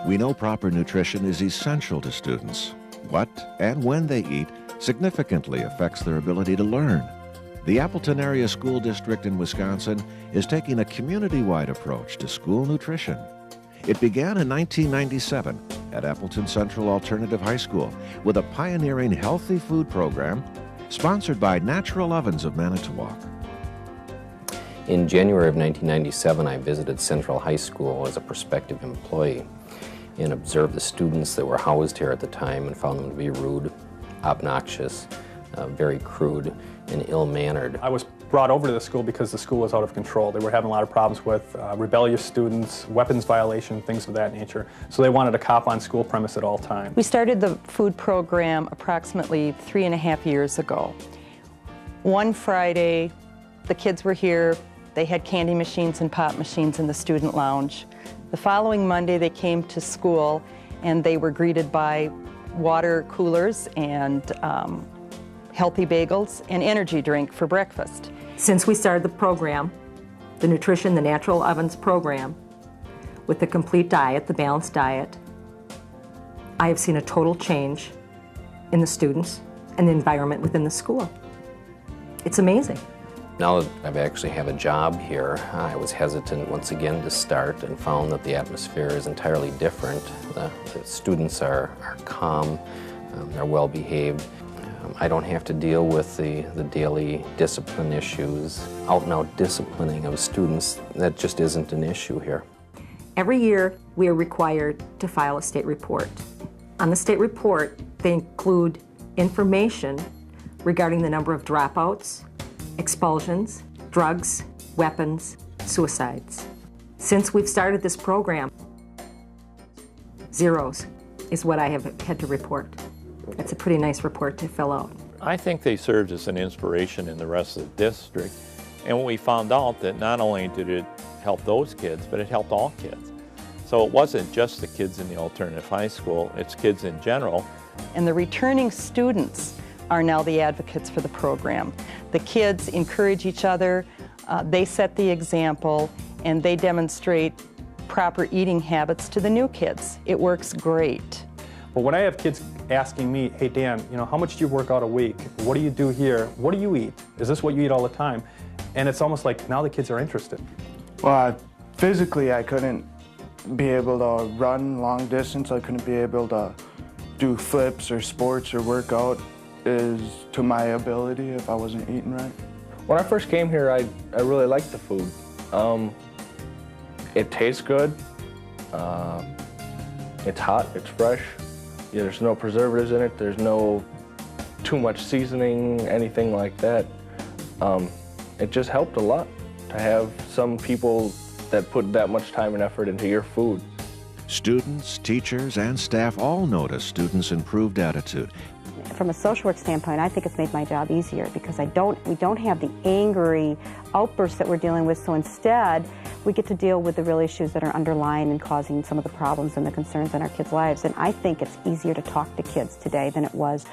We know proper nutrition is essential to students. What and when they eat significantly affects their ability to learn. The Appleton Area School District in Wisconsin is taking a community-wide approach to school nutrition. It began in 1997 at Appleton Central Alternative High School with a pioneering healthy food program sponsored by Natural Ovens of Manitowoc. In January of 1997, I visited Central High School as a prospective employee and observed the students that were housed here at the time and found them to be rude, obnoxious, very crude, and ill-mannered. I was brought over to the school because the school was out of control. They were having a lot of problems with rebellious students, weapons violation, things of that nature. So they wanted a cop on school premise at all times. We started the food program approximately 3.5 years ago. One Friday, the kids were here. They had candy machines and pop machines in the student lounge. The following Monday, they came to school and they were greeted by water coolers and healthy bagels and energy drink for breakfast. Since we started the program, the Nutrition, the Natural Ovens program, with the complete diet, the balanced diet, I have seen a total change in the students and the environment within the school. It's amazing. Now that I actually have a job here, I was hesitant once again to start and found that the atmosphere is entirely different. The students are calm, they're well behaved. I don't have to deal with the daily discipline issues. Out and out disciplining of students, that just isn't an issue here. Every year we are required to file a state report. On the state report, they include information regarding the number of dropouts, expulsions, drugs, weapons, suicides. Since we've started this program, zeros is what I have had to report. It's a pretty nice report to fill out. I think they served as an inspiration in the rest of the district. And we found out that not only did it help those kids, but it helped all kids. So it wasn't just the kids in the alternative high school, it's kids in general. And the returning students are now the advocates for the program. The kids encourage each other, they set the example, and they demonstrate proper eating habits to the new kids. It works great. But when I have kids asking me, hey Dan, how much do you work out a week? What do you do here? What do you eat? Is this what you eat all the time? And it's almost like now the kids are interested. Well, physically I couldn't be able to run long distance. I couldn't be able to do flips or sports or work out is to my ability if I wasn't eating right. When I first came here, I really liked the food. It tastes good. It's hot, it's fresh. Yeah, there's no preservatives in it. There's no too much seasoning, anything like that. It just helped a lot to have some people that put that much time and effort into your food. Students, teachers, and staff all notice students' improved attitude. From a social work standpoint, I think it's made my job easier because we don't have the angry outbursts that we're dealing with, so instead we get to deal with the real issues that are underlying and causing some of the problems and the concerns in our kids' lives. And I think it's easier to talk to kids today than it was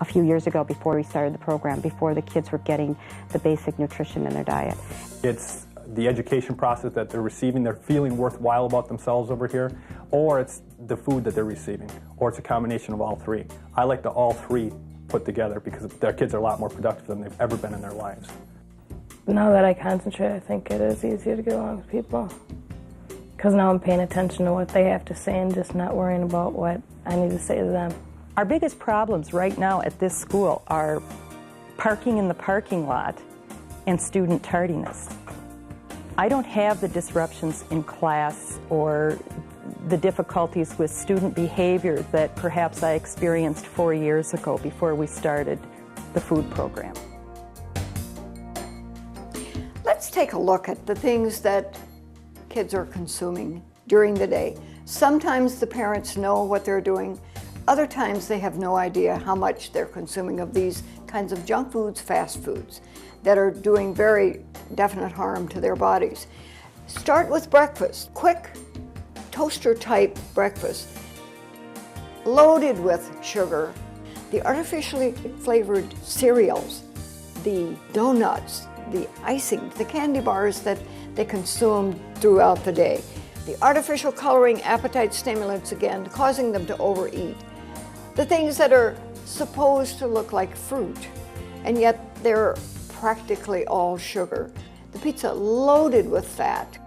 a few years ago before we started the program, before the kids were getting the basic nutrition in their diet. It's the education process that they're receiving, they're feeling worthwhile about themselves over here, or it's the food that they're receiving, or it's a combination of all three. I like the all three put together because their kids are a lot more productive than they've ever been in their lives. Now that I concentrate, I think it is easier to get along with people. Because now I'm paying attention to what they have to say and just not worrying about what I need to say to them. Our biggest problems right now at this school are parking in the parking lot and student tardiness. I don't have the disruptions in class or the difficulties with student behavior that perhaps I experienced 4 years ago before we started the food program. Let's take a look at the things that kids are consuming during the day. Sometimes the parents know what they're doing. Other times they have no idea how much they're consuming of these kinds of junk foods, fast foods, that are doing very definite harm to their bodies. Start with breakfast. Quick, toaster-type breakfast, loaded with sugar. The artificially flavored cereals, the donuts, the icing, the candy bars that they consume throughout the day. The artificial coloring, appetite stimulants again, causing them to overeat. The things that are supposed to look like fruit, and yet they're practically all sugar. The pizza loaded with fat.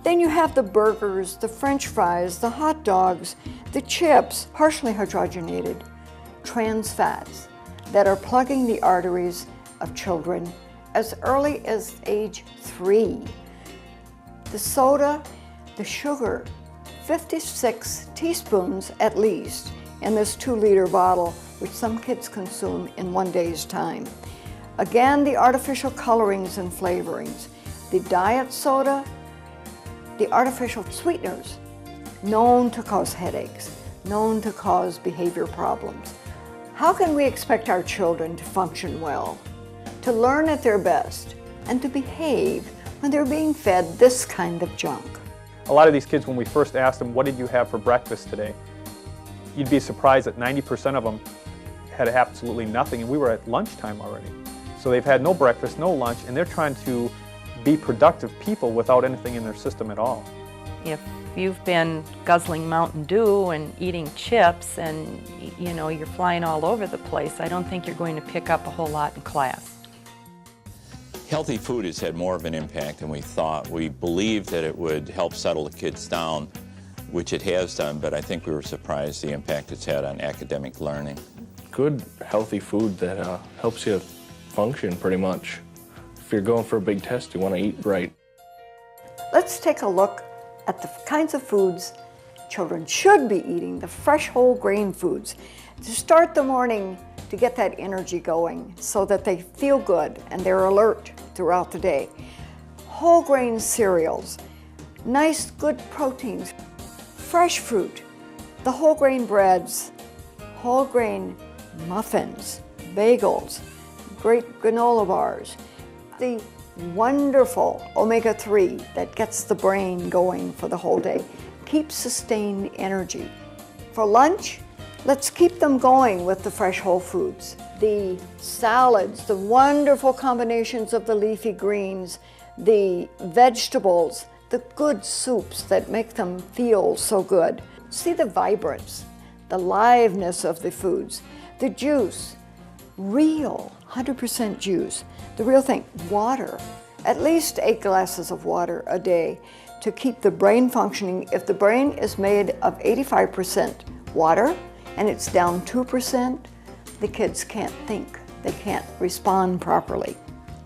Then you have the burgers, the French fries, the hot dogs, the chips, partially hydrogenated, trans fats that are plugging the arteries of children as early as age 3. The soda, the sugar, 56 teaspoons at least in this 2-liter bottle, which some kids consume in one day's time. Again, the artificial colorings and flavorings, the diet soda, the artificial sweeteners, known to cause headaches, known to cause behavior problems. How can we expect our children to function well, to learn at their best, and to behave when they're being fed this kind of junk? A lot of these kids, when we first asked them, what did you have for breakfast today? You'd be surprised that 90% of them had absolutely nothing, and we were at lunchtime already. So they've had no breakfast, no lunch, and they're trying to be productive people without anything in their system at all. If you've been guzzling Mountain Dew and eating chips and you're flying all over the place, I don't think you're going to pick up a whole lot in class. Healthy food has had more of an impact than we thought. We believed that it would help settle the kids down, which it has done, but I think we were surprised the impact it's had on academic learning. Good, healthy food that helps you function pretty much. If you're going for a big test, you want to eat right. Let's take a look at the kinds of foods children should be eating, the fresh whole grain foods, to start the morning, to get that energy going so that they feel good and they're alert throughout the day. Whole grain cereals, nice good proteins, fresh fruit, the whole grain breads, whole grain muffins, bagels, great granola bars, the wonderful omega-3 that gets the brain going for the whole day, keeps sustained energy. For lunch, let's keep them going with the fresh whole foods. The salads, the wonderful combinations of the leafy greens, the vegetables, the good soups that make them feel so good. See the vibrance, the liveness of the foods, the juice, real 100% juice, the real thing, water, at least 8 glasses of water a day to keep the brain functioning. If the brain is made of 85% water and it's down 2%, the kids can't think, they can't respond properly.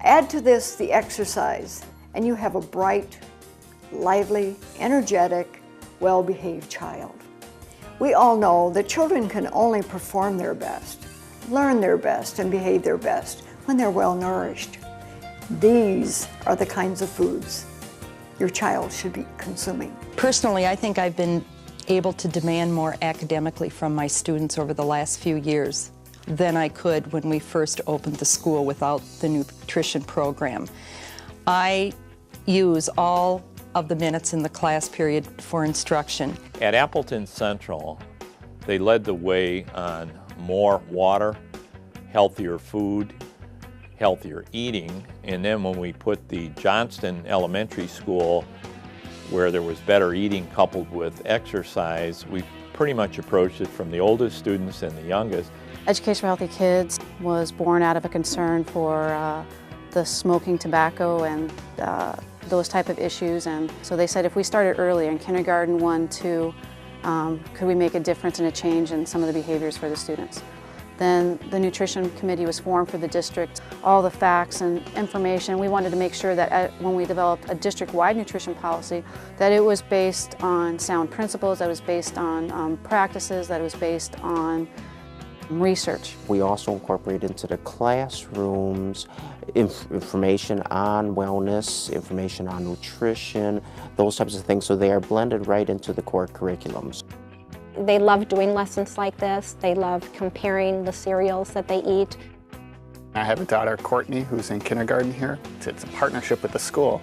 Add to this the exercise, and you have a bright, lively, energetic, well-behaved child. We all know that children can only perform their best, learn their best, and behave their best when they're well-nourished. These are the kinds of foods your child should be consuming. Personally, I think I've been able to demand more academically from my students over the last few years than I could when we first opened the school without the nutrition program. I use all of the minutes in the class period for instruction. At Appleton Central, they led the way on more water, healthier food, healthier eating, and then when we put the Johnston Elementary School, where there was better eating coupled with exercise, we pretty much approached it from the oldest students and the youngest. Education for Healthy Kids was born out of a concern for the smoking tobacco and those type of issues, and so they said if we started early in kindergarten 1, 2, could we make a difference and a change in some of the behaviors for the students. Then the nutrition committee was formed for the district. All the facts and information, we wanted to make sure that when we developed a district-wide nutrition policy, that it was based on sound principles, that it was based on practices, that it was based on research. We also incorporate into the classrooms information on wellness, information on nutrition, those types of things, so they are blended right into the core curriculums. They love doing lessons like this. They love comparing the cereals that they eat. I have a daughter, Courtney, who's in kindergarten here. It's a partnership with the school.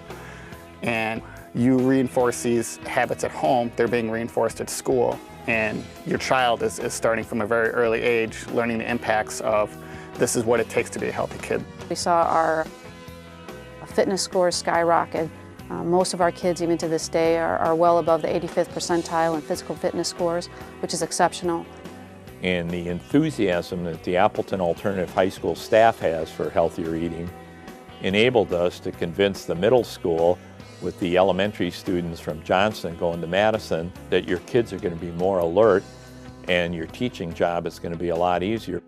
And you reinforce these habits at home, they're being reinforced at school. And your child is starting from a very early age, learning the impacts of this is what it takes to be a healthy kid. We saw our fitness scores skyrocket. Most of our kids, even to this day, are well above the 85th percentile in physical fitness scores, which is exceptional. And the enthusiasm that the Appleton Alternative High School staff has for healthier eating enabled us to convince the middle school, with the elementary students from Johnston going to Madison, that your kids are going to be more alert and your teaching job is going to be a lot easier.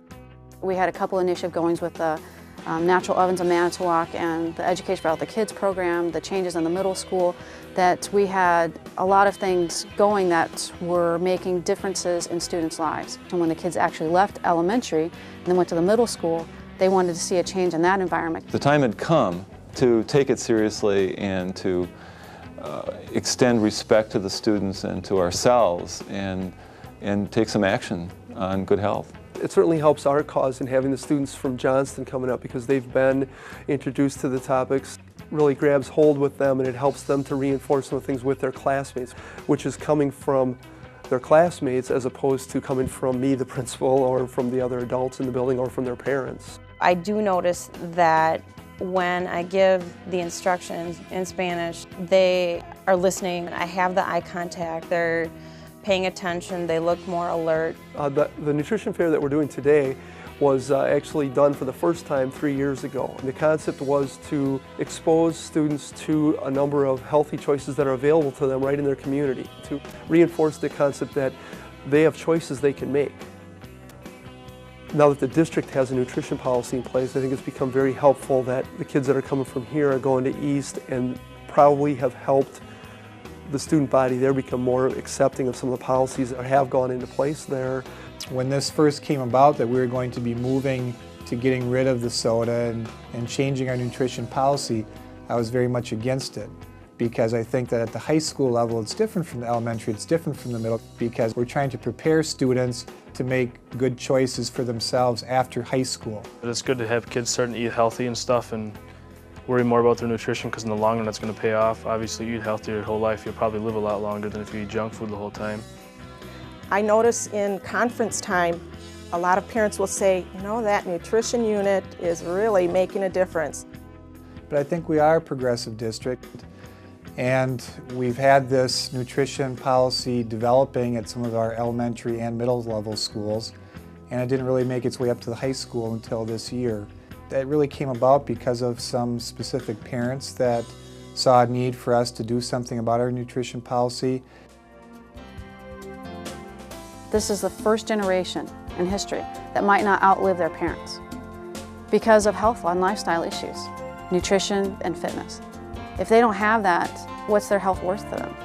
We had a couple initiative goings with the Natural Ovens of Manitowoc and the Education for Healthy Kids program, the changes in the middle school, that we had a lot of things going that were making differences in students' lives. And when the kids actually left elementary and then went to the middle school, they wanted to see a change in that environment. The time had come to take it seriously and to extend respect to the students and to ourselves and take some action on good health. It certainly helps our cause in having the students from Johnston coming up, because they've been introduced to the topics, really grabs hold with them, and it helps them to reinforce some of the things with their classmates, which is coming from their classmates as opposed to coming from me, the principal, or from the other adults in the building, or from their parents. I do notice that when I give the instructions in Spanish, they are listening. I have the eye contact, they're paying attention, they look more alert. The nutrition fair that we're doing today was actually done for the first time 3 years ago. And the concept was to expose students to a number of healthy choices that are available to them right in their community, to reinforce the concept that they have choices they can make. Now that the district has a nutrition policy in place, I think it's become very helpful that the kids that are coming from here are going to East and probably have helped the student body there become more accepting of some of the policies that have gone into place there. When this first came about, that we were going to be moving to getting rid of the soda and changing our nutrition policy, I was very much against it, because I think that at the high school level it's different from the elementary, it's different from the middle, because we're trying to prepare students to make good choices for themselves after high school. It's good to have kids starting to eat healthy and stuff and worry more about their nutrition, because in the long run that's going to pay off. Obviously, you eat healthy your whole life, you'll probably live a lot longer than if you eat junk food the whole time. I notice in conference time, a lot of parents will say, you know, that nutrition unit is really making a difference. But I think we are a progressive district, and we've had this nutrition policy developing at some of our elementary and middle level schools, and it didn't really make its way up to the high school until this year. That really came about because of some specific parents that saw a need for us to do something about our nutrition policy. This is the first generation in history that might not outlive their parents because of health and lifestyle issues, nutrition and fitness. If they don't have that, what's their health worth to them?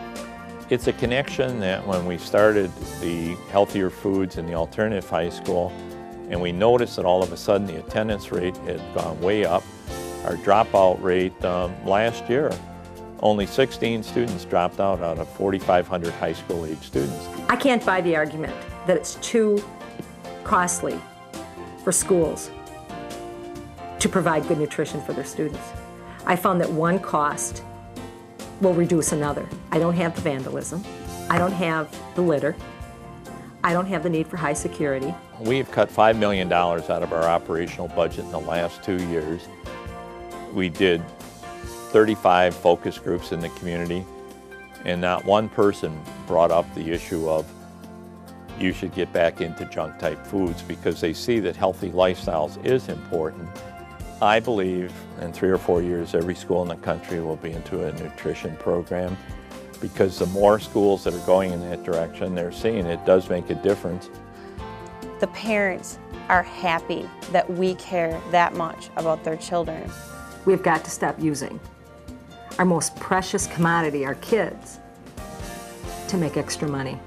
It's a connection that when we started the healthier foods in the alternative high school, and we noticed that all of a sudden the attendance rate had gone way up. Our dropout rate last year, only 16 students dropped out of 4,500 high school age students. I can't buy the argument that it's too costly for schools to provide good nutrition for their students. I found that one cost will reduce another. I don't have the vandalism. I don't have the litter. I don't have the need for high security. We've cut $5 million out of our operational budget in the last 2 years. We did 35 focus groups in the community, and not one person brought up the issue of you should get back into junk type foods, because they see that healthy lifestyles is important. I believe in 3 or 4 years every school in the country will be into a nutrition program, because the more schools that are going in that direction, they're seeing it does make a difference. The parents are happy that we care that much about their children. We've got to stop using our most precious commodity, our kids, to make extra money.